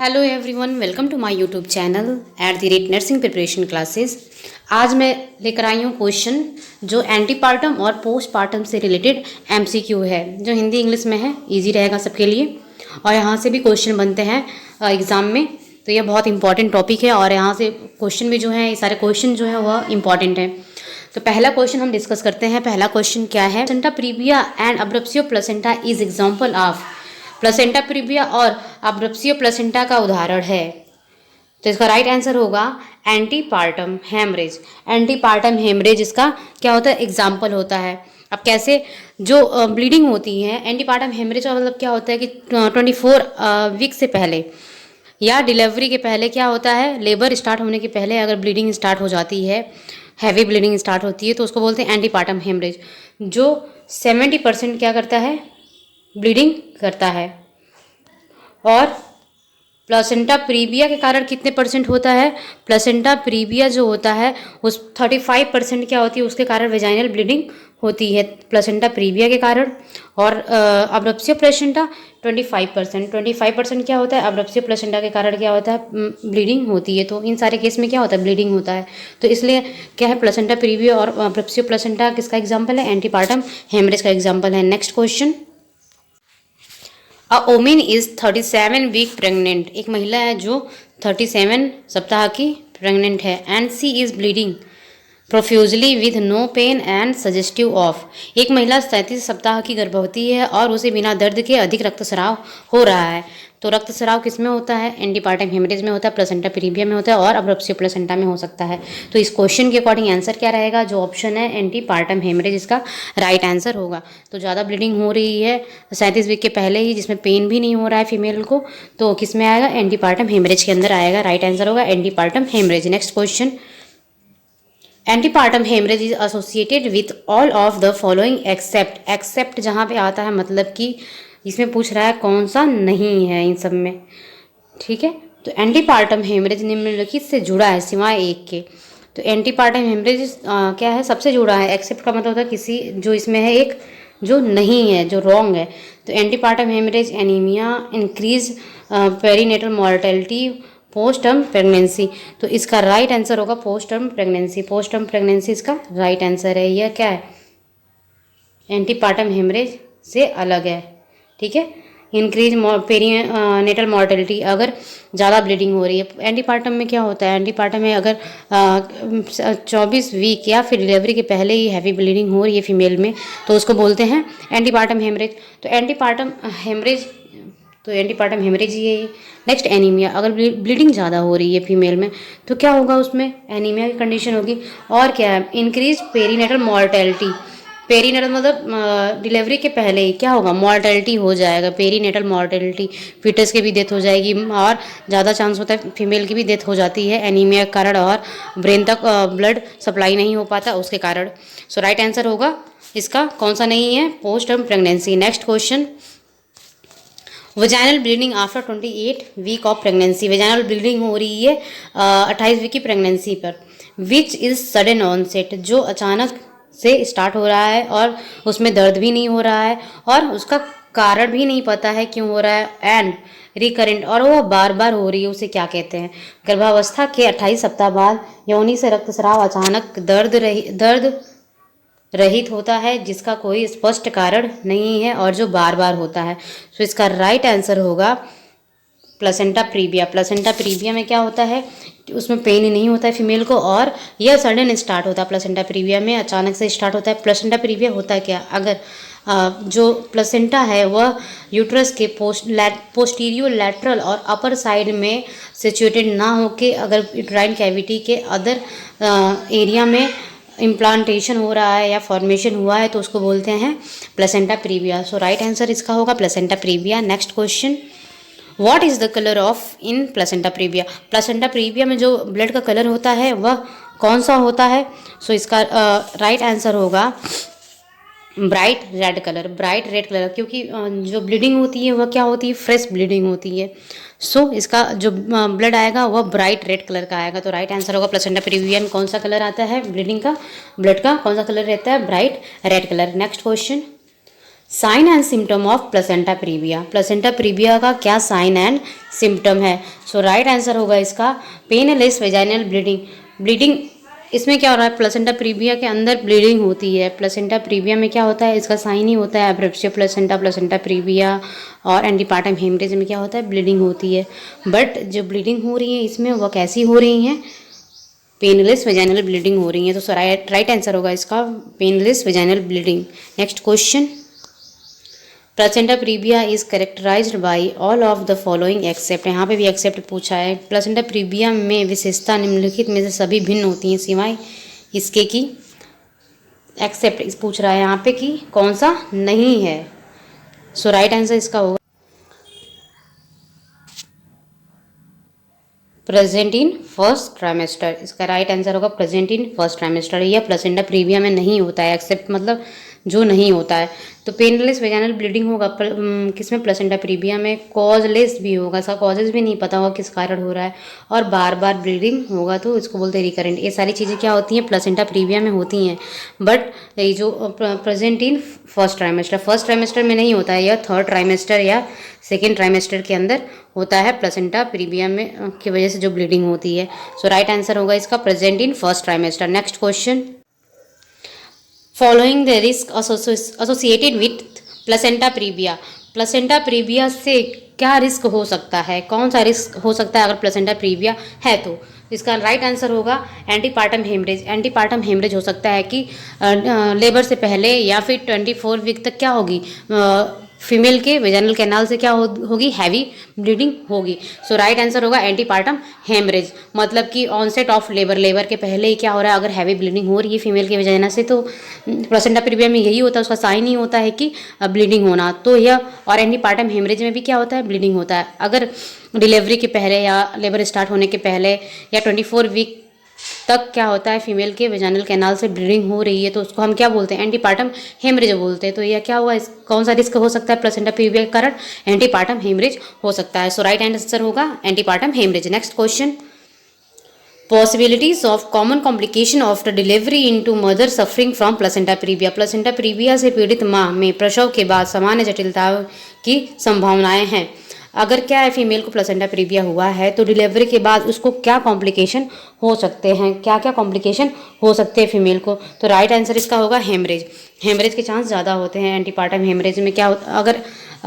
Hello everyone, welcome to my YouTube channel @nursing preparation classes. आज मैं लेकर आई हूँ क्वेश्चन जो एंटीपार्टम और पोस्टपार्टम से रिलेटेड एमसीक्यू है, जो हिंदी इंग्लिश में है। इजी रहेगा सबके लिए और यहाँ से भी क्वेश्चन बनते हैं एग्ज़ाम में, तो ये बहुत इंपॉर्टेंट टॉपिक है और यहाँ से क्वेश्चन भी जो है, ये सारे क्वेश्चन जो है वह इंपॉर्टेंट है। तो पहला क्वेश्चन हम डिस्कस करते हैं। पहला क्वेश्चन क्या है? Placenta previa and abruptio placenta is example of. Placenta previa और अब्रप्सियो प्लेसेंटा का उदाहरण है, तो इसका राइट आंसर होगा एंटीपार्टम हेमरेज। एंटीपार्टम हेमरेज इसका क्या होता है? एग्जाम्पल होता है। अब कैसे? जो ब्लीडिंग होती है, एंटीपार्टम हेमरेज का मतलब क्या होता है कि 24 वीक से पहले या डिलीवरी के पहले क्या होता है, लेबर स्टार्ट होने के पहले अगर ब्लीडिंग स्टार्ट हो जाती है, हैवी ब्लीडिंग स्टार्ट होती है, तो उसको बोलते हैं एंटीपार्टम हेमरेज। जो 70% क्या करता है? ब्लीडिंग करता है। और प्लेसेंटा प्रीविया के कारण कितने परसेंट होता है? प्लेसेंटा प्रीविया जो होता है उस 35% क्या होती है, उसके कारण वेजाइनल ब्लीडिंग होती है प्लेसेंटा प्रीविया के कारण। और अब्रप्सियो प्लेसेंटा 25% क्या होता है? अब्रप्सियो प्लेसेंटा के कारण क्या होता है? ब्लीडिंग होती है। तो इन सारे केस में क्या होता है? ब्लीडिंग होता है। तो इसलिए क्या है, प्लेसेंटा प्रीविया और अब्रप्सियो प्लेसेंटा किसका एग्जाम्पल है? एंटीपार्टम हेमरेज का एग्जाम्पल है। Next question, a women is 37 week pregnant. एक महिला है जो 37 सप्ताह की प्रेग्नेंट है। And she is bleeding profusely with no pain and suggestive of. एक महिला 37 सप्ताह की गर्भवती है और उसे बिना दर्द के अधिक रक्तस्राव हो रहा है। तो रक्तस्राव किस में होता है? एंटीपार्टम हेमरेज में होता है, प्लेसेंटा प्रीविया में होता है और अब्रप्सियो प्लेसेंटा में हो सकता है। तो इस क्वेश्चन के अकॉर्डिंग आंसर क्या रहेगा? जो ऑप्शन है एंटीपार्टम हेमरेज, इसका राइट आंसर होगा। तो ज़्यादा ब्लीडिंग हो रही है 37 वीक के पहले ही, जिसमें पेन भी नहीं हो रहा है फीमेल को, तो किस में आएगा? एंटीपार्टम हेमरेज के अंदर आएगा। राइट आंसर होगा antepartum haemorrhage. Next question, antepartum haemorrhage is associated with all of the following except. Except जहाँ पे आता है मतलब कि इसमें पूछ रहा है कौन सा नहीं है इन सब में, ठीक है। तो एंटीपार्टम हेमरेज निम्नलिखित से जुड़ा है सिवाय एक के। तो एंटीपार्टम हेमरेज क्या है? सबसे जुड़ा है। एक्सेप्ट का मतलब होता है किसी, जो इसमें है एक जो नहीं है, जो रॉन्ग है। तो antepartum haemorrhage, anaemia, increase perinatal mortality, post term pregnancy. तो इसका राइट आंसर होगा post term pregnancy. Post term pregnancy इसका राइट आंसर है। यह क्या है? एंटीपार्टम हेमरेज से अलग है, ठीक है। इंक्रीज पेरीनेटल मॉर्टेलिटी, अगर ज़्यादा ब्लीडिंग हो रही है। एंटीपार्टम में क्या होता है? एंटीपार्टम में अगर 24 वीक या फिर डिलीवरी के पहले ही हैवी ब्लीडिंग हो रही है फीमेल में, तो उसको बोलते हैं एंटीपार्टम हेमरेज। तो एंटीपार्टम हेमरेज, तो एंटीपार्टम हेमरेज ही है ये। नेक्स्ट, एनीमिया, अगर ब्लीडिंग ज़्यादा हो रही है फीमेल में तो क्या होगा? उसमें एनीमिया की कंडीशन होगी। और क्या है? Increase perinatal mortality. पेरीनेटल मतलब डिलीवरी के पहले ही क्या होगा? मॉर्टेलिटी हो जाएगा, पेरीनेटल मॉर्टेलिटी। फीटस की भी डेथ हो जाएगी और ज़्यादा चांस होता है फीमेल की भी डेथ हो जाती है एनीमिया के कारण, और ब्रेन तक ब्लड सप्लाई नहीं हो पाता उसके कारण। सो राइट आंसर होगा इसका कौन सा नहीं है? Post term pregnancy. Next question, vaginal bleeding after 28 week of pregnancy. Vaginal bleeding हो रही है 28 वीक की प्रेगनेंसी पर। विच इज़ सडन ऑनसेट, जो अचानक से स्टार्ट हो रहा है और उसमें दर्द भी नहीं हो रहा है और उसका कारण भी नहीं पता है क्यों हो रहा है। एंड रिकरेंट, और वो बार बार हो रही है, उसे क्या कहते हैं? गर्भावस्था के 28 सप्ताह बाद योनि से रक्तस्राव अचानक दर्द रहित होता है, जिसका कोई स्पष्ट कारण नहीं है और जो बार बार होता है। तो इसका राइट आंसर होगा प्लेसेंटा प्रीविया। प्लेसेंटा प्रीविया में क्या होता है? उसमें पेन नहीं होता है फीमेल को और यह सडन स्टार्ट होता है। प्लेसेंटा प्रीविया में अचानक से स्टार्ट होता है। प्लेसेंटा प्रीविया होता है क्या? अगर जो प्लेसेंटा है वह यूट्रस के पोस्टीरियो लैटरल और अपर साइड में सिचुएटेड ना होके अगर यूट्राइन कैविटी के अदर एरिया में इम्प्लांटेशन हो रहा है या फॉर्मेशन हुआ है, तो उसको बोलते हैं प्लेसेंटा प्रीविया। सो राइट आंसर इसका होगा placenta previa. Next question, what is the colour of in placenta previa. Placenta previa में जो ब्लड का कलर होता है वह कौन सा होता है? सो इसका राइट आंसर होगा bright red colour. Bright red colour, क्योंकि जो ब्लीडिंग होती है वह क्या होती है? फ्रेश ब्लीडिंग होती है। सो इसका जो ब्लड आएगा वह ब्राइट रेड कलर का आएगा। तो राइट आंसर होगा प्लेसेंटा प्रीविया में कौन सा कलर आता है ब्लीडिंग का, ब्लड का कौन सा कलर रहता है? Bright red colour. Next question, sign and symptom of placenta previa, placenta previa का क्या साइन एंड सिम्टम है? सो राइट आंसर होगा इसका पेनलेस वेजाइनल ब्लीडिंग। ब्लीडिंग इसमें क्या हो रहा है, प्लेसेंटा प्रीविया के अंदर ब्लीडिंग होती है। प्लेसेंटा प्रीविया में क्या होता है, इसका साइन ही होता है एब्रेप्सिया प्लेसेंटा, प्लेसेंटा प्रीविया। और एंटीपार्टम हेमरेज में क्या होता है, ब्लीडिंग होती है। बट जो ब्लीडिंग हो रही है इसमें वह कैसी हो रही हैं, पेनलेस वेजाइनल ब्लीडिंग हो रही है। तो राइट आंसर होगा इसका painless vaginal bleeding. Next question, placenta previa is characterised by all of the following except, यहाँ पे भी एक्सेप्ट पूछा है। प्लेसेंटा प्रीविया में विशेषता निम्नलिखित में से सभी भिन्न होती हैं सिवाय इसके कि, एक्सेप्ट इस पूछ रहा है यहाँ पे कि कौन सा नहीं है। सो राइट आंसर इसका होगा प्रेजेंट इन फर्स्ट ट्राइमेस्टर। इसका राइट आंसर होगा प्रेजेंट इन फर्स्ट ट्राइमेस्टर। यह प्लेसेंटा प्रीविया में नहीं होता है, एक्सेप्ट मतलब जो नहीं होता है। तो पेनलेस वेजाइनल ब्लीडिंग होगा किसमें, प्लेसेंटा प्रीविया में। कॉजलेस भी होगा, इसका कॉजेज भी नहीं पता होगा किस कारण हो रहा है। और बार बार ब्लीडिंग होगा तो इसको बोलते हैं रिकरेंट। ये सारी चीज़ें क्या होती हैं, प्लेसेंटा प्रीविया में होती हैं। बट ये जो प्रेजेंट इन फर्स्ट ट्राइमेस्टर में नहीं होता है, यह थर्ड ट्राइमेस्टर या सेकेंड ट्राइमेस्टर के अंदर होता है प्लेसेंटा प्रीविया में की वजह से जो ब्लीडिंग होती है। सो राइट आंसर होगा इसका present in first trimester. Next question, following the risk associated with placenta previa, placenta previa से क्या रिस्क हो सकता है, कौन सा रिस्क हो सकता है अगर प्लेसेंटा प्रीविया है तो? इसका राइट आंसर होगा एंटीपार्टम हेमरेज। एंटीपार्टम हेमरेज हो सकता है कि लेबर से पहले या फिर 24 वीक तक क्या होगी, फीमेल के वेजाइनल कैनाल से क्या होगी, हैवी ब्लीडिंग होगी। सो राइट आंसर होगा एंटीपार्टम हेमरेज, मतलब कि ऑनसेट ऑफ लेबर के पहले ही क्या हो रहा है, अगर हैवी ब्लीडिंग हो रही है फीमेल के वेजाइना से तो प्लेसेंटा प्रीविया में यही होता है, उसका साइन ही होता है कि ब्लीडिंग होना। तो यह और एंटीपार्टम हेमरेज में भी क्या होता है, ब्लीडिंग होता है। अगर डिलीवरी के पहले या लेबर स्टार्ट होने के पहले या 24 वीक तक क्या होता है, फीमेल के वेजाइनल कैनाल से ब्लीडिंग हो रही है तो उसको हम क्या बोलते हैं, एंटीपार्टम हेमरेज बोलते हैं। तो यह क्या हुआ, कौन सा रिस्क हो सकता है प्लेसेंटा प्रीविया के कारण, एंटीपार्टम हेमरेज हो सकता है। सो राइट आंसर होगा antepartum haemorrhage. Next question, possibilities of common complication of the delivery into mother suffering from placenta previa, placenta previa से पीड़ित माँ में प्रसव के बाद सामान्य जटिलताओं की संभावनाएं हैं। अगर क्या है, फीमेल को प्लेसेंटा प्रीविया हुआ है तो डिलीवरी के बाद उसको क्या कॉम्प्लिकेशन हो सकते हैं, क्या क्या कॉम्प्लिकेशन हो सकते हैं फीमेल को? तो राइट आंसर इसका होगा हेमरेज। हेमरेज के चांस ज़्यादा होते हैं एंटीपार्टम हेमरेज में। क्या होता, अगर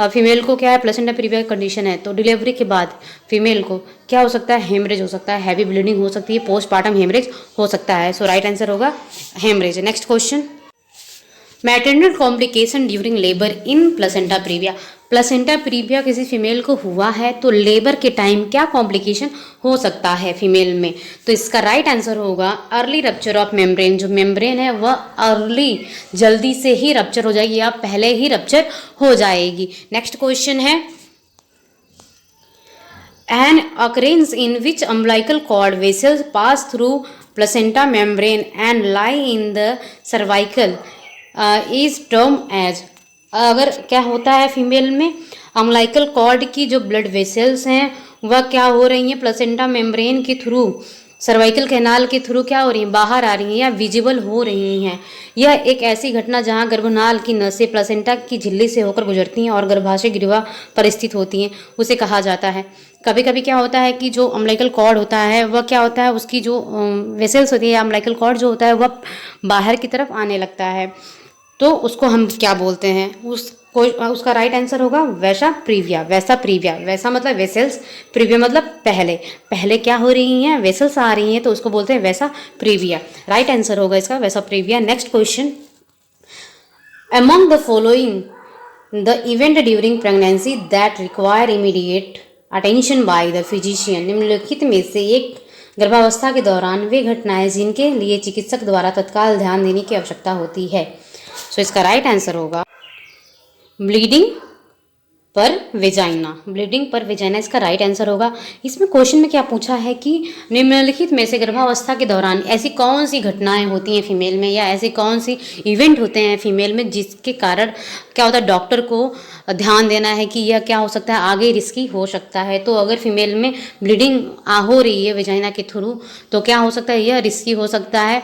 फीमेल को क्या है, प्लेसेंटा प्रीविया की कंडीशन है तो डिलीवरी के बाद फीमेल को क्या हो सकता है, हेमरेज हो सकता है, हैवी ब्लीडिंग हो सकती है, पोस्टपार्टम हेमरेज हो सकता है। सो राइट आंसर होगा haemorrhage. Next question, maternal complication during labour in placenta previa, placenta previa किसी फीमेल को हुआ है तो लेबर के टाइम क्या कॉम्प्लिकेशन हो सकता है फीमेल में? तो इसका राइट आंसर होगा अर्ली रप्चर ऑफ मेम्ब्रेन। जो मेम्ब्रेन है वह अर्ली जल्दी से ही रप्चर हो जाएगी या पहले ही रप्चर हो जाएगी। नेक्स्ट क्वेश्चन है, an occurrence in which umbilical cord vessels pass through placenta membrane and lie in the cervical is termed as, अगर क्या होता है फीमेल में, अम्बिलिकल कॉर्ड की जो ब्लड वेसल्स हैं वह क्या हो रही हैं, प्लेसेंटा मेम्ब्रेन के थ्रू, सर्वाइकल कैनाल के थ्रू क्या हो रही हैं, बाहर आ रही हैं या विजिबल हो रही हैं। यह एक ऐसी घटना जहां गर्भनाल की नसें प्लेसेंटा की झिल्ली से होकर गुजरती हैं और गर्भाशय ग्रीवा पर स्थित होती हैं, उसे कहा जाता है। कभी कभी क्या होता है कि जो अम्बिलिकल कॉर्ड होता है वह क्या होता है, उसकी जो वेसल्स होती है, अम्बिलिकल कॉर्ड जो होता है वह बाहर की तरफ आने लगता है तो उसको हम क्या बोलते हैं, उसका राइट आंसर होगा वैसा प्रीविया। वैसा मतलब वेसल्स, प्रीविया मतलब पहले क्या हो रही हैं, वेसल्स आ रही हैं तो उसको बोलते हैं वैसा प्रीविया। राइट आंसर होगा इसका वैसा previa. Next question, among the following the event during pregnancy that require immediate attention by the physician, निम्नलिखित में से एक गर्भावस्था के दौरान वे घटनाएं जिनके लिए चिकित्सक द्वारा तत्काल ध्यान देने की आवश्यकता होती है। सो इसका राइट आंसर होगा ब्लीडिंग पर वेजाइना इसका राइट आंसर होगा। इसमें क्वेश्चन में क्या पूछा है कि निम्नलिखित में से गर्भावस्था के दौरान ऐसी कौन सी घटनाएं होती हैं फीमेल में या ऐसे कौन सी इवेंट होते हैं फीमेल में जिसके कारण क्या होता है, डॉक्टर को ध्यान देना है कि यह क्या हो सकता है, आगे रिस्की हो सकता है। तो अगर फीमेल में ब्लीडिंग हो रही है वेजाइना के थ्रू तो क्या हो सकता है, यह रिस्की हो सकता है।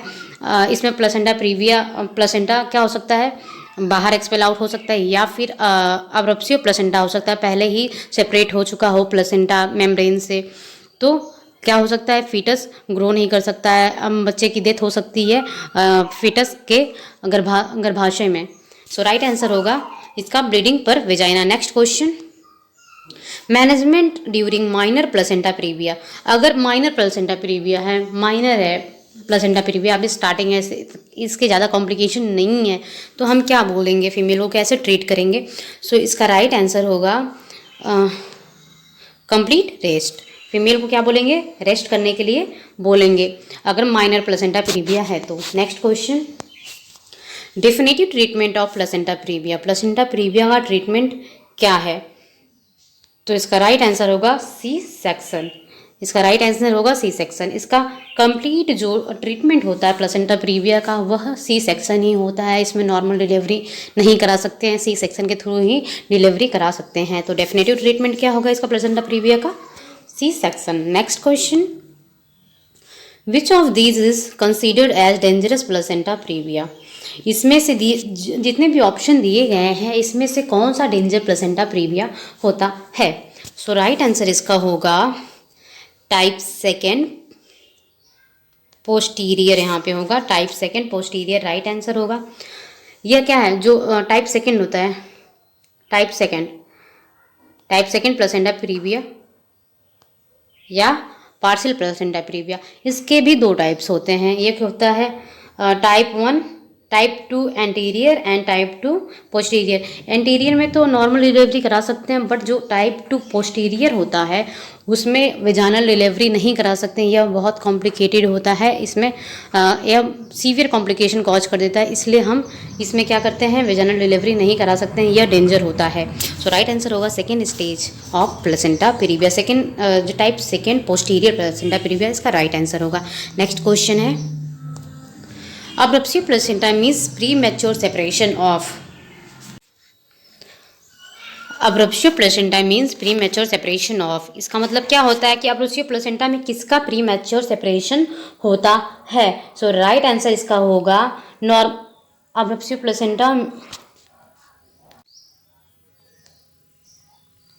इसमें प्लेसेंटा क्या हो सकता है, बाहर एक्सपेल आउट हो सकता है, या फिर अब्रप्सियो प्लेसेंटा हो सकता है, पहले ही सेपरेट हो चुका हो प्लेसेंटा मेम्ब्रेन से। तो क्या हो सकता है, फीटस ग्रो नहीं कर सकता है, बच्चे की डेथ हो सकती है फीटस के गर्भाशय में। सो राइट आंसर होगा इसका ब्लीडिंग पर vagina. Next question, management during minor placenta previa. अगर माइनर प्लेसेंटा प्रीविया है, माइनर है प्लेसेंटा प्रीविया, अभी स्टार्टिंग है, इसके ज़्यादा कॉम्प्लिकेशन नहीं है, तो हम क्या बोलेंगे, फीमेल को कैसे ट्रीट करेंगे। सो इसका राइट आंसर होगा कंप्लीट रेस्ट। फीमेल को क्या बोलेंगे, रेस्ट करने के लिए बोलेंगे अगर माइनर प्लेसेंटा प्रीविया है तो। Next question, definitive treatment of placenta previa. Placenta previa का ट्रीटमेंट क्या है, तो इसका राइट आंसर होगा सी सेक्शन। इसका राइट आंसर होगा सी सेक्शन। इसका कंप्लीट जो ट्रीटमेंट होता है प्लेसेंटा प्रीविया का वह सी सेक्शन ही होता है। इसमें नॉर्मल डिलीवरी नहीं करा सकते हैं, सी सेक्शन के थ्रू ही डिलीवरी करा सकते हैं। तो डेफिनेटिव ट्रीटमेंट क्या होगा इसका प्लेसेंटा प्रीविया का, C section. Next question, which of these is considered as dangerous placenta previa. इसमें से जितने भी ऑप्शन दिए गए हैं इसमें से कौन सा डेंजर प्लेसेंटा प्रीविया होता है। सो राइट आंसर इसका होगा टाइप सेकेंड पोस्टीरियर, यहाँ पे होगा type second posterior right answer होगा। यह क्या है जो टाइप सेकेंड होता है, टाइप सेकेंड प्लेसेंटा प्रीविया या पार्शियल प्लेसेंटा प्रीविया, इसके भी दो टाइप्स होते हैं। एक होता है type 1, type 2 anterior and type 2 posterior. Anterior में तो नॉर्मल डिलीवरी करा सकते हैं, बट जो टाइप 2 पोस्टीरियर होता है उसमें वेजाइनल डिलीवरी नहीं करा सकते हैं। यह बहुत कॉम्प्लिकेटेड होता है, इसमें यह सीवियर कॉम्प्लिकेशन कॉज कर देता है, इसलिए हम इसमें क्या करते हैं, वेजाइनल डिलीवरी नहीं करा सकते हैं, यह डेंजर होता है। सो राइट आंसर होगा second stage of placenta previa, जो type second posterior placenta previa, इसका राइट आंसर होगा। नेक्स्ट क्वेश्चन है, abruptio placenta means premature separation of. Abruptio placenta means premature separation of, इसका मतलब क्या होता है कि अब्रप्सियो प्लेसेंटा में किसका प्री मैच्योर सेपरेशन होता है। सो राइट आंसर इसका होगा अब्रप्सियो प्लेसेंटा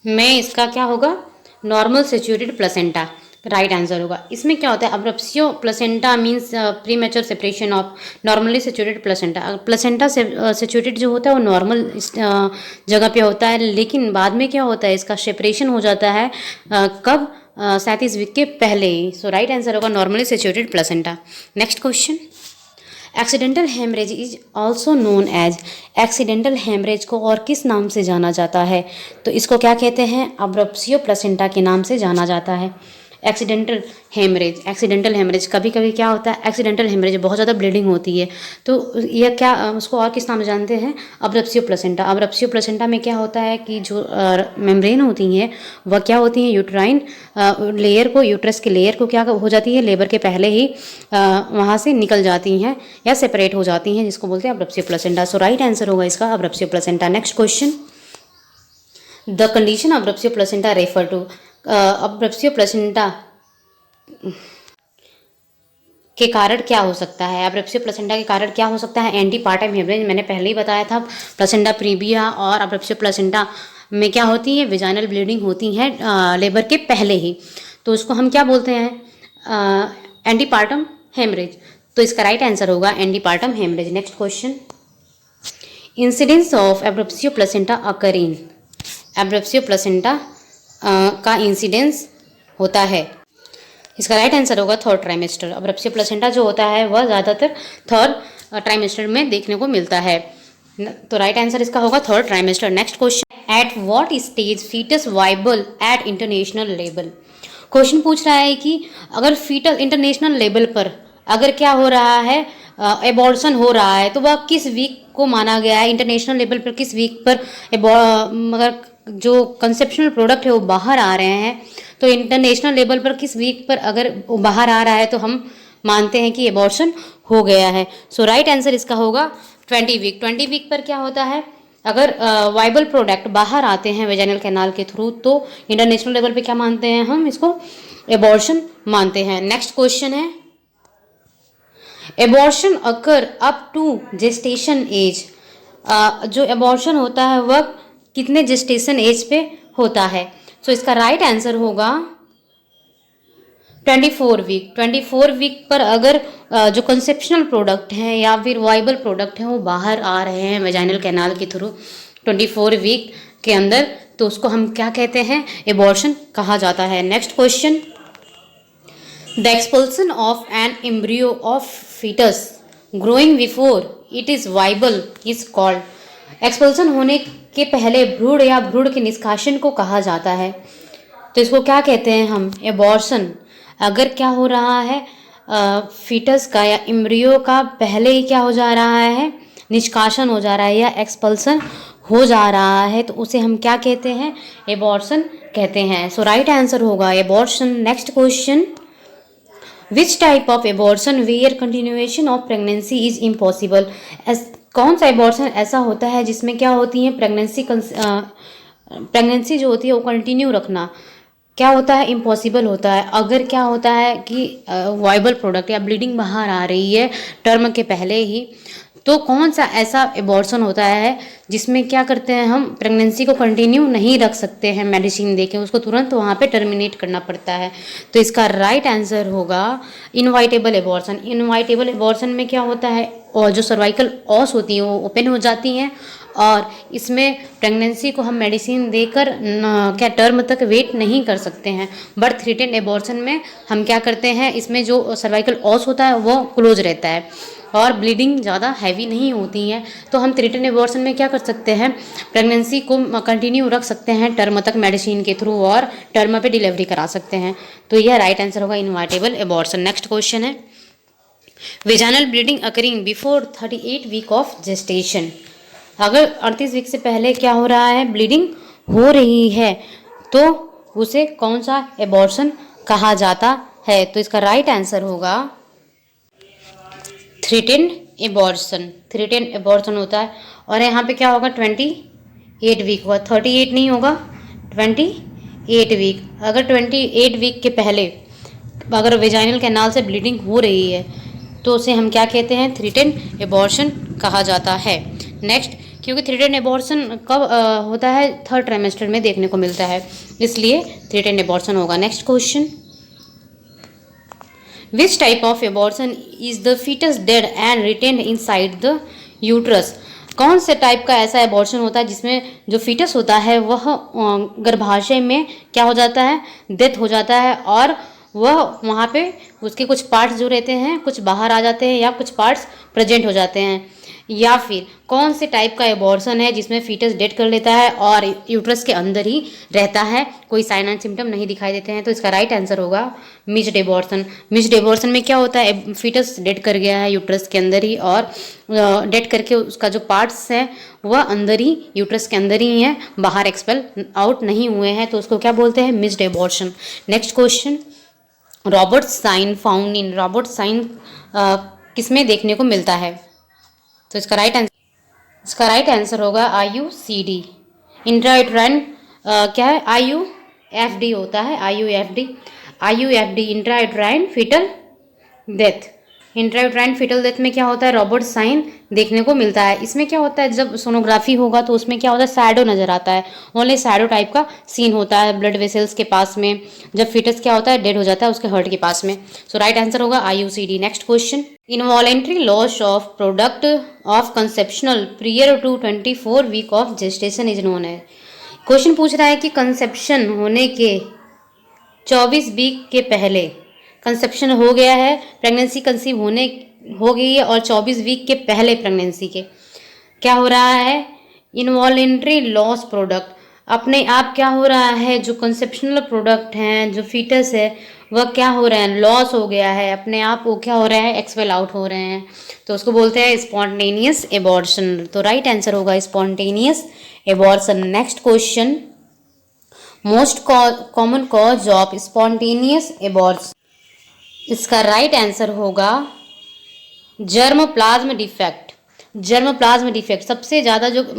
में इसका क्या होगा, normal situated placenta right answer होगा। इसमें क्या होता है, abruptio placenta means premature separation of normally situated placenta. Placenta situated जो होता है वो नॉर्मल जगह पे होता है, लेकिन बाद में क्या होता है, इसका सेपरेशन हो जाता है कब, 37 वीक के पहले ही। सो राइट आंसर होगा normally situated placenta. Next question, accidental haemorrhage is also known as. Accidental haemorrhage को और किस नाम से जाना जाता है, तो इसको क्या कहते हैं, अब्रप्सियो प्लेसेंटा के नाम से जाना जाता है। एक्सीडेंटल हेमरेज कभी कभी क्या होता है, एक्सीडेंटल हेमरेज बहुत ज़्यादा ब्लीडिंग होती है, तो यह क्या, उसको और किस नाम से जानते हैं, अब्रप्सियो प्लेसेंटा। अब्रप्सियो प्लेसेंटा में क्या होता है कि जो मेम्ब्रेन होती हैं वह क्या होती हैं, यूट्राइन लेयर को, यूट्रस के लेयर को क्या हो जाती है, लेबर के पहले ही वहाँ से निकल जाती हैं या सेपरेट हो जाती हैं, जिसको बोलते हैं abruptio placenta. So right answer होगा इसका abruptio placenta. Next question, the condition abruptio placenta refer to. Abruptio placenta के कारण क्या हो सकता है, अब्रप्सियो प्लेसेंटा के कारण क्या हो सकता है, एंटीपार्टम हेमरेज। मैंने पहले ही बताया था, प्लेसेंटा प्रीविया और अब्रप्सियो प्लेसेंटा में क्या होती है, वेजाइनल ब्लीडिंग होती है लेबर के पहले ही, तो उसको हम क्या बोलते हैं, एंटीपार्टम हेमरेज। तो इसका राइट आंसर होगा antepartum haemorrhage. Next question, incidence of abruptio placenta occur in. Abruptio placenta का इंसिडेंस होता है, इसका राइट आंसर होगा थर्ड ट्राइमेस्टर। अब्रप्सियो प्लेसेंटा जो होता है वह ज़्यादातर थर्ड ट्राइमेस्टर में देखने को मिलता है, तो राइट आंसर इसका होगा third trimester. Next question, at what stage foetus viable at international level. Question पूछ रहा है कि अगर फीटस इंटरनेशनल लेवल पर अगर क्या हो रहा है, एबॉर्शन हो रहा है, तो वह किस वीक को माना गया है, इंटरनेशनल लेवल पर किस वीक पर मगर जो कंसेप्शनल प्रोडक्ट है वो बाहर आ रहे हैं, तो इंटरनेशनल लेवल पर किस वीक पर अगर वो बाहर आ रहा है तो हम मानते हैं कि एबॉर्शन हो गया है। सो राइट आंसर इसका होगा 20 वीक। 20 वीक पर क्या होता है, अगर वाइबल प्रोडक्ट बाहर आते हैं वेजाइनल कैनाल के थ्रू, तो इंटरनेशनल लेवल पे क्या मानते हैं, हम इसको एबॉर्शन मानते हैं। नेक्स्ट क्वेश्चन है, abortion occur up to gestation age. जो एबॉर्शन होता है वह कितने जेस्टेशन एज पे होता है? सो इसका राइट आंसर होगा 24 वीक। 24 वीक पर अगर जो कंसेप्शनल प्रोडक्ट हैं या फिर वाइबल प्रोडक्ट हैं वो बाहर आ रहे हैं वेजाइनल कैनाल के थ्रू 24 वीक के अंदर, तो उसको हम क्या कहते हैं? एबॉर्शन कहा जाता है। Next question, the expulsion of an embryo of foetus growing before it is viable is called. Expulsion होने के पहले भ्रूण या भ्रूण के निष्कासन को कहा जाता है, तो इसको क्या कहते हैं हम? एबॉर्शन। अगर क्या हो रहा है फीटस का या एम्ब्रियो का पहले ही क्या हो जा रहा है? निष्कासन हो जा रहा है या एक्सपल्सन हो जा रहा है, तो उसे हम क्या कहते हैं? एबॉर्शन कहते हैं। सो राइट आंसर होगा abortion. Next question, which type of abortion where continuation of pregnancy is impossible. कौन सा एबॉर्शन ऐसा होता है जिसमें क्या होती है? प्रेगनेंसी जो होती है वो कंटिन्यू रखना क्या होता है? इम्पॉसिबल होता है। अगर क्या होता है कि वाइबल प्रोडक्ट या ब्लीडिंग बाहर आ रही है टर्म के पहले ही, तो कौन सा ऐसा एबॉर्शन होता है जिसमें क्या करते हैं हम? प्रेगनेंसी को कंटिन्यू नहीं रख सकते हैं मेडिसिन देके, उसको तुरंत वहाँ पे टर्मिनेट करना पड़ता है। तो इसका राइट आंसर होगा इनवाइटेबल एबॉर्शन। इनवाइटेबल एबॉर्शन में क्या होता है? और जो सर्वाइकल ऑस होती हैं वो ओपन हो जाती हैं और इसमें प्रेगनेंसी को हम मेडिसिन देकर क्या टर्म तक वेट नहीं कर सकते हैं। बट थ्रेटेंड एबॉर्शन में हम क्या करते हैं? इसमें जो सर्वाइकल ऑस होता है वो क्लोज रहता है और ब्लीडिंग ज़्यादा हैवी नहीं होती है, तो हम थ्रेटेंड एबॉर्शन में क्या कर सकते हैं? प्रेगनेंसी को कंटिन्यू रख सकते हैं टर्म तक मेडिसिन के थ्रू और टर्म पे डिलीवरी करा सकते हैं। तो यह राइट आंसर होगा इनवाइटेबल एबॉर्शन। नेक्स्ट क्वेश्चन है, vaginal bleeding occurring before 38 week of gestation. अगर 38 वीक से पहले क्या हो रहा है? ब्लीडिंग हो रही है, तो उसे कौन सा एबॉर्शन कहा जाता है? तो इसका राइट आंसर होगा थ्रेटेंड एबॉर्शन। थ्रेटेंड एबॉर्शन होता है और यहाँ पे क्या होगा? 28 वीक होगा, 38 नहीं होगा, 28 वीक। अगर 28 वीक के पहले अगर वेजाइनल कैनाल से ब्लीडिंग हो रही है तो उसे हम क्या कहते हैं? थ्रेटेंड एबॉर्शन कहा जाता है। नेक्स्ट, क्योंकि थ्रेटेंड एबॉर्शन कब होता है? 3rd ट्राइमेस्टर में देखने को मिलता है, इसलिए थ्रेटेंड एबॉर्शन होगा। Next question, which type of abortion is the foetus dead and retained inside the uterus. कौन से टाइप का ऐसा एबॉर्शन होता है जिसमें जो फीटस होता है वह गर्भाशय में क्या हो जाता है? डेथ हो जाता है और वह वहाँ पे उसके कुछ पार्ट्स जो रहते हैं कुछ बाहर आ जाते हैं या कुछ पार्ट्स प्रेजेंट हो जाते हैं। या फिर कौन से टाइप का एबॉर्शन है जिसमें फीटस डेड कर लेता है और यूट्रस के अंदर ही रहता है, कोई साइन एंड सिम्टम नहीं दिखाई देते हैं? तो इसका राइट आंसर होगा मिक्स्ड एबॉर्शन। मिक्स्ड एबॉर्शन में क्या होता है? फीटस डेड कर गया है यूट्रस के अंदर ही और डेड करके उसका जो पार्ट्स है वह अंदर ही यूट्रस के अंदर ही है, बाहर एक्सपेल आउट नहीं हुए हैं, तो उसको क्या बोलते हैं? Mixed abortion. Next question, Robert sign found in. Robert sign किसमें देखने को मिलता है? तो इसका राइट आंसर होगा IUCD। इंट्रायूटेराइन क्या है? IUFD होता है, IUFD intrauterine foetal death. Intrauterine foetal death में क्या होता है? रॉबर्ट साइन देखने को मिलता है। इसमें क्या होता है? जब सोनोग्राफी होगा तो उसमें क्या होता है? शैडो नजर आता है, ओनली शैडो टाइप का सीन होता है ब्लड वेसल्स के पास में, जब फीटस क्या होता है? डेड हो जाता है उसके हार्ट के पास में। सो राइट आंसर होगा IUCD। Next question, involuntary loss of product of conceptional prior to 24 week of gestation is known है। क्वेश्चन पूछ रहा है कि कंसेप्शन होने के 24 वीक के पहले कंसेप्शन हो गया है, प्रेगनेंसी कंसीव हो गई है और 24 वीक के पहले प्रेगनेंसी के क्या हो रहा है? इनवॉलेंट्री लॉस प्रोडक्ट अपने आप क्या हो रहा है? जो कंसेप्शनल प्रोडक्ट हैं, जो फीटस है, वह क्या हो रहे हैं? लॉस हो गया है अपने आप, वो क्या हो रहा है? एक्सपेल आउट हो रहे हैं, तो उसको बोलते हैं स्पॉन्टेनियस एबॉर्शन। तो राइट आंसर होगा spontaneous abortion. Next question, most common cause of spontaneous abortion. इसका राइट आंसर होगा germ plasm defect. Germ plasm defect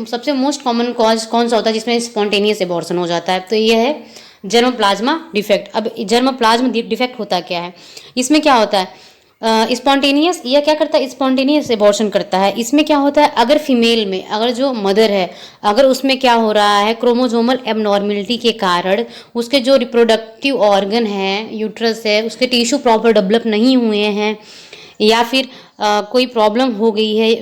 सबसे मोस्ट कॉमन कॉज कौन सा होता है जिसमें स्पॉन्टेनियस एबॉर्शन हो जाता है? तो ये है जर्म प्लाज्मा डिफेक्ट। अब जर्म प्लाज्म डिफेक्ट होता क्या है? इसमें क्या होता है? स्पॉन्टेनियस, यह क्या करता है, स्पॉन्टेनियस एबॉर्शन करता है। इसमें क्या होता है, अगर फीमेल में, अगर जो मदर है, अगर उसमें क्या हो रहा है, क्रोमोजोमल एबनॉर्मेलिटी के कारण उसके जो रिप्रोडक्टिव ऑर्गन है, यूट्रस है, उसके टिश्यू प्रॉपर डेवलप नहीं हुए हैं, या फिर कोई प्रॉब्लम हो गई है,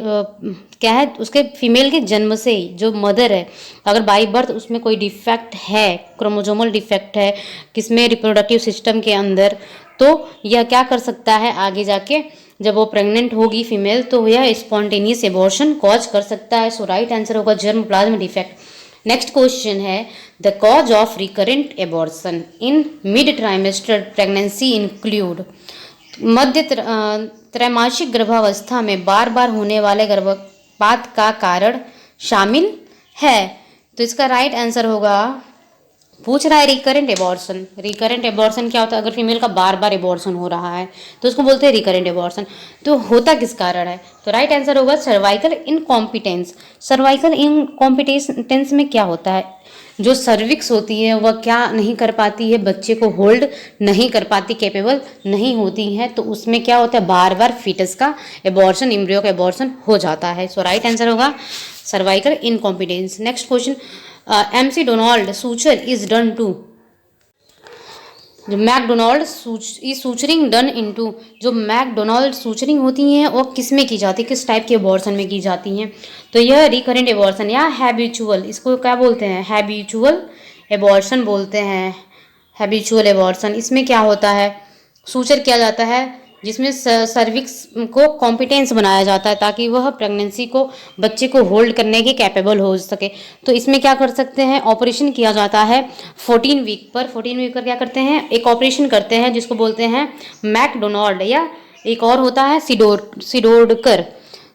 क्या है, उसके फीमेल के जन्म से ही जो मदर है, अगर बाई बर्थ उसमें कोई डिफेक्ट है, क्रोमोजोमल डिफेक्ट है किसमें, रिप्रोडक्टिव सिस्टम के अंदर, तो यह क्या कर सकता है आगे जाके, जब वो प्रेग्नेंट होगी फीमेल, तो यह स्पॉन्टेनियस एबॉर्शन कॉज कर सकता है। सो राइट आंसर होगा germ plasm defect. Next question है, the cause of recurrent abortion in mid trimester pregnancy include, मध्य त्रैमासिक गर्भावस्था में बार बार होने वाले गर्भपात का कारण शामिल है। तो इसका राइट आंसर होगा, पूछ रहा है रिकरेंट एबॉर्शन। रिकरेंट एबॉर्शन क्या होता है, अगर फीमेल का बार बार एबॉर्शन हो रहा है तो उसको बोलते हैं रिकरेंट एबॉर्शन। तो होता किस कारण है, तो राइट आंसर होगा सर्वाइकल इनकॉम्पिटेंस। सर्वाइकल इनकॉम्पिटेंस में क्या होता है, जो सर्विक्स होती है वह क्या नहीं कर पाती है, बच्चे को होल्ड नहीं कर पाती, कैपेबल नहीं होती है, तो उसमें क्या होता है, बार बार फीटस का एबॉर्शन, एम्ब्रियो का एबॉर्शन हो जाता है। सो राइट आंसर होगा cervical incompetence. Next question, MC Donald suture is done to, जो मैकडोनाल्ड सूचरिंग डन इनटू, जो मैकडोनाल्ड सूचरिंग होती हैं वो किस में की जाती है, किस टाइप के एबॉर्शन में की जाती हैं, तो यह रिकरेंट एबॉर्शन या हैबिचुअल, इसको क्या बोलते हैं, हैबिचुअल एबॉर्शन बोलते हैं। हैबिचुअल एबॉर्शन, इसमें क्या होता है, सूचर किया जाता है जिसमें सर्विक्स को कॉम्पिटेंस बनाया जाता है ताकि वह प्रेगनेंसी को, बच्चे को होल्ड करने के कैपेबल हो सके। तो इसमें क्या कर सकते हैं, ऑपरेशन किया जाता है 14 वीक पर। 14 वीक पर क्या करते हैं, एक ऑपरेशन करते हैं जिसको बोलते हैं मैकडोनाल्ड, या एक और होता है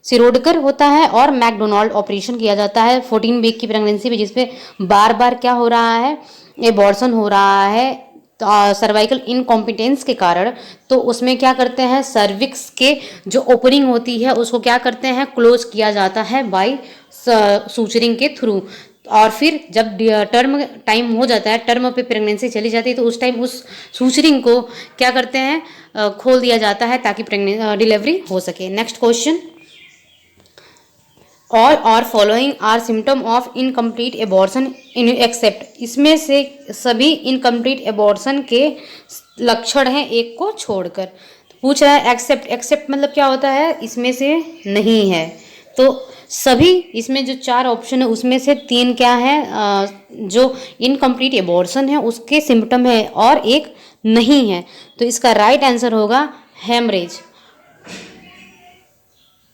सिरोडकर होता है, और मैकडोनाल्ड ऑपरेशन किया जाता है 14 वीक की प्रेगनेंसी में, जिसपे बार बार क्या हो रहा है, एबॉर्शन हो रहा है सर्वाइकल इनकॉम्पिटेंस के कारण। तो उसमें क्या करते हैं, सर्विक्स के जो ओपनिंग होती है उसको क्या करते हैं, क्लोज किया जाता है बाय सूचरिंग के थ्रू। और फिर जब टर्म टाइम हो जाता है, टर्म पे प्रेगनेंसी चली जाती है, तो उस टाइम उस सूचरिंग को क्या करते हैं, खोल दिया जाता है ताकि डिलीवरी हो सके। Next question, all are following are symptom of incomplete abortion in except, इसमें से सभी इनकम्प्लीट एबॉर्शन के लक्षण हैं एक को छोड़कर। तो पूछ रहा है एक्सेप्ट, एक्सेप्ट मतलब क्या होता है, इसमें से नहीं है। तो सभी, इसमें जो 4 ऑप्शन है उसमें से 3 क्या है, जो इनकम्प्लीट एबॉर्शन है उसके सिम्टम है और एक नहीं है। तो इसका राइट आंसर होगा हेमरेज।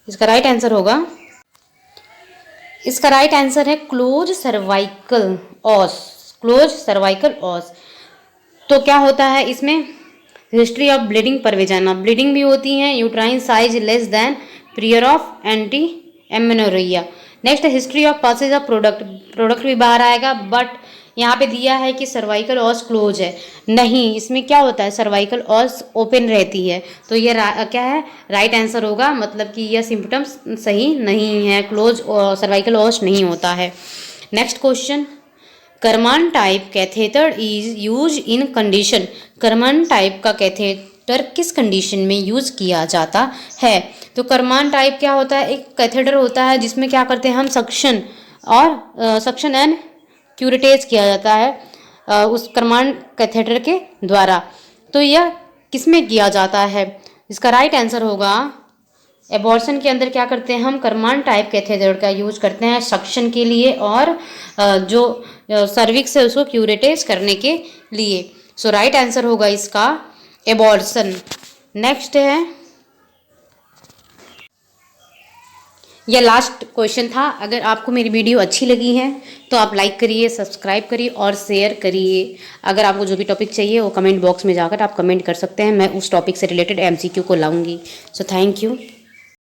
इसका राइट आंसर होगा, इसका राइट आंसर है क्लोज सर्वाइकल ऑस, क्लोज सर्वाइकल ऑस। तो क्या होता है इसमें, हिस्ट्री ऑफ ब्लीडिंग पर वेजाना, ब्लीडिंग भी होती है, uterine size less than period of anti amenorrhoea. Next, history of passage of product भी बाहर आएगा, बट यहाँ पे दिया है कि सर्वाइकल ऑस क्लोज है, नहीं, इसमें क्या होता है, सर्वाइकल ऑस ओपन रहती है। तो ये क्या है, राइट आंसर होगा, मतलब कि यह सिम्टम्स सही नहीं है, क्लोज सर्वाइकल ऑस नहीं होता है। Next question, Karman type catheter is use in condition, Karman type का कैथेटर किस कंडीशन में यूज किया जाता है। तो करमान टाइप क्या होता है, एक कैथेटर होता है जिसमें क्या करते हैं हम, सक्शन एंड क्यूरेटेज किया जाता है उस करमान कैथेटर के द्वारा। तो यह किसमें किया जाता है, इसका राइट आंसर होगा, एबॉर्शन के अंदर क्या करते हैं हम, करमान टाइप कैथेटर का यूज करते हैं सक्शन के लिए और जो सर्विक्स है उसको क्यूरेटेज करने के लिए। सो राइट आंसर होगा इसका एबॉर्शन। नेक्स्ट है, यह लास्ट क्वेश्चन था। अगर आपको मेरी वीडियो अच्छी लगी है तो आप लाइक करिए, सब्सक्राइब करिए और शेयर करिए। अगर आपको जो भी टॉपिक चाहिए वो कमेंट बॉक्स में जाकर आप कमेंट कर सकते हैं, मैं उस टॉपिक से रिलेटेड MCQ को लाऊंगी। So thank you.